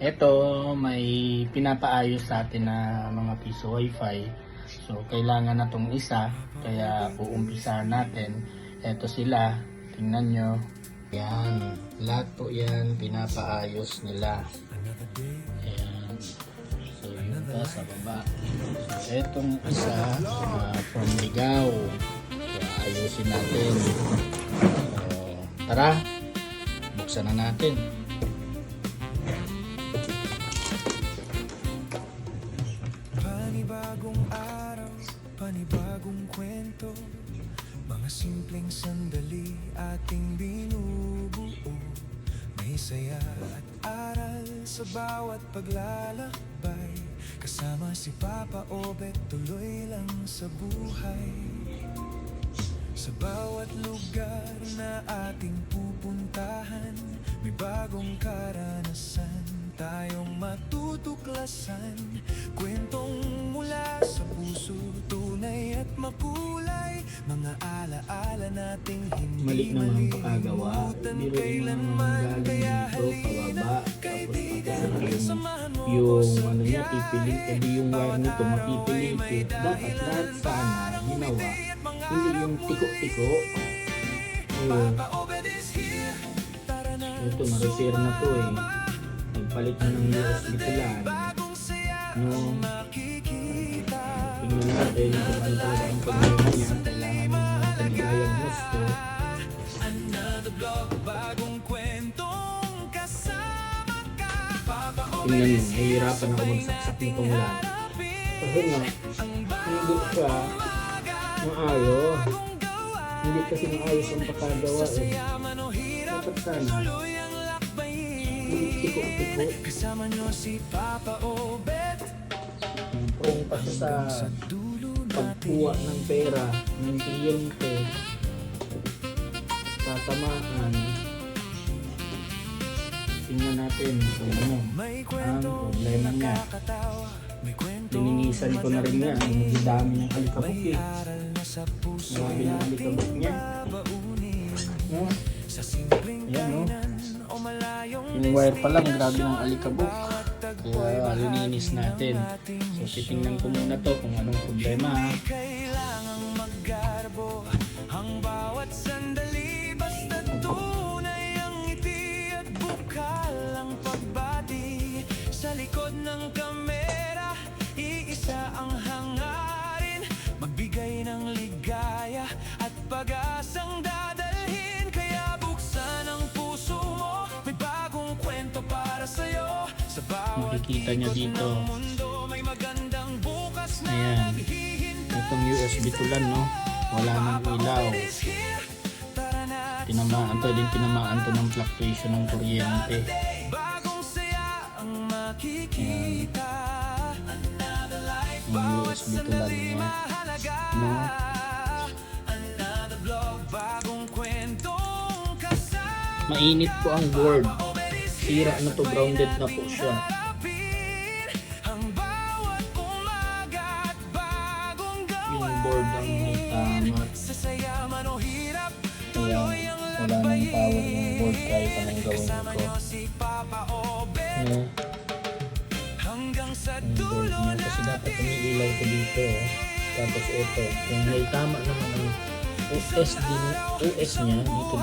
Ito, may pinapaayos sa atin na mga piso wifi. So, kailangan na itong isa. Kaya, uumpisahan natin. Ito sila. Tingnan nyo. Yan. Lahat po yan, pinapaayos nila. Ayan. So, yun pa sa baba. So, etong isa, from Ligaw. So, ayusin natin. So, tara. Buksan na natin. Panibagong araw, panibagong kwento, mga simpleng sandali ating binubuo. May saya at aral sa bawat paglalakbay. Kasama si Papa Obet, tuloy lang sa buhay. Sa bawat lugar na ating pupuntahan, may bagong karanasan tayong matutuklasan. Kwentong mula sa puso, tunay at makulay. Mga alaala nating hindi Mali naman ang pakagawa. malilimutan Biro kailanman. naman Kaya galing dito, halina, pababa. kaibigan, Tapos samahan mo yung sa ano niya, biyahe. pipilit. Edi yung wire nito, Bawat mapipilit. araw ay may Dapat lahat sana ginawa. Hindi yung tiko-tiko. Papa Obet is here. Tara na, Ito, ma-repair na to eh. Nagpalit na ng USB tulan. bagong saya No, makikita. tingnan natin kung ano talaga ang problema niya. Kailangan natin i-diagnose to. Another vlog, bagong kwentong kasama ka. Papa Tingnan Obet mo, is here, nahihirapan ako sabay magsaksak nating nitong lan. harapin Kasi nga, ang hindi siya umaga. maayos. Bagong gawain, Hindi kasi maayos ang pakagawa sa eh. saya man o hirap, Dapat sana. tuloy ang lakbayin. Tiko-tiko. Kasama nyo si Papa Obet. Prong pa siya sa Sa dulo pagkuha natin, ng pera ng kliyente. Tatamaan. Tingnan natin kung ano may ang kwentong problema niya. nakakatawa, may kwentong Linisan ko na rin yan. Ang dami ng alikabok may eh. aral na sa puso Grabe ng nating alikabok niya. babaunin. No? Sa simpleng Ayan, no? kainan o malayong Yung wire pa lang, grabe ng alikabok. bawat tagpo'y Kaya lininis natin. So titingnan ko muna to kung anong problema. Di kailangang maggarbo ang bawat sandali, basta tunay ang ngiti at bukal ang pagbati. Sa likod ng kamera, iisa ang hangarin, magbigay ng ligaya at pag-asang dadalhin. Kaya buksan ang puso mo, may bagong kwento para sa'yo. Sa bawat Makikita niyo ikot dito. ng mundo, may magandang bukas na Ayan. naghihintay. Itong USB tulan, no? Wala nang ilaw. Tinamaan to, din tinamaan to ng fluctuation ng kuryente. Bagong saya ang makikita. Another life, Yung bawat USB tulan sandali niya. mahalaga. No? Another vlog, bagong kwentong kasama. Mainit po ang board. Sira na to, grounded na po siya. Harapin ang bawat umaga at bagong Yung board ang may tama. sa saya man o hirap, Kaya wala nang power yung board kahit anong gawin kasama ko. nyo si Papa Obet. No? Hanggang sa Yung board dulo niya. Kasi dapat umiilaw ko dito. Oh. Tapos ito. Kung may tama naman ang OS niya, dito din isang ito.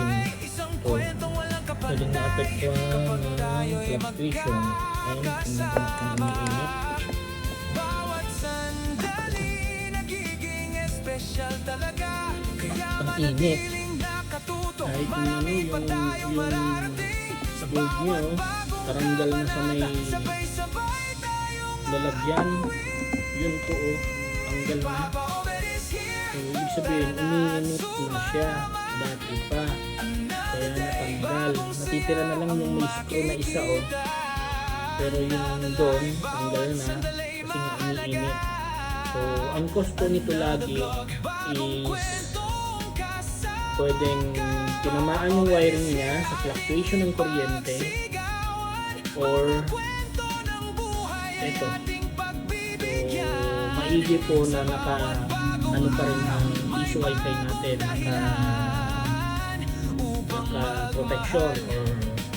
kwentong walang Pwede na-apektuhan ng fluctuation. Ayun, kung umiinit. bawat sandali nagiging espesyal talaga. Kaya Ang init. manatiling nakatutok, Kahit yung ano, maraming pa tayong marating. Sa board niya, oh, karanggal na sa may sabay-sabay tayong lalagyan. Yun po, oh, tanggal na. Papa Obet is here. So, ibig sabihin, umiinit na siya. Dati pa. Kaya natanggal. Natitira na lang yung may screw na isa, oh. Pero yung doon, tanggal na. Kasi nga umiinit. So, ang cost po nito lagi is pwedeng tinamaan yung wiring niya sa fluctuation ng kuryente or ito. So, maigi po na naka ano pa rin ang piso wifi natin, naka protection or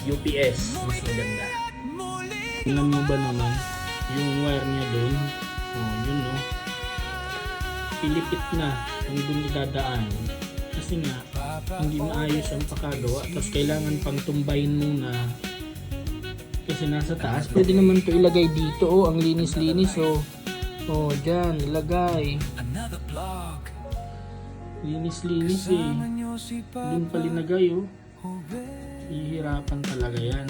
UPS, mas maganda. Tingnan mo ba naman yung wire niya doon? Oh, yun no. Pilipit na kung doon idadaan. Kasi nga, hindi maayos ang pakagawa. Tapos kailangan pang tumbayin muna. Kasi nasa taas. Pwede naman to ilagay dito. Oh, ang linis-linis. Oh, oh dyan, ilagay. Another vlog. Linis-linis eh. Kasama niyo si Doon Papa. pa linagay oh. Oh, babe. Hihirapan talaga yan.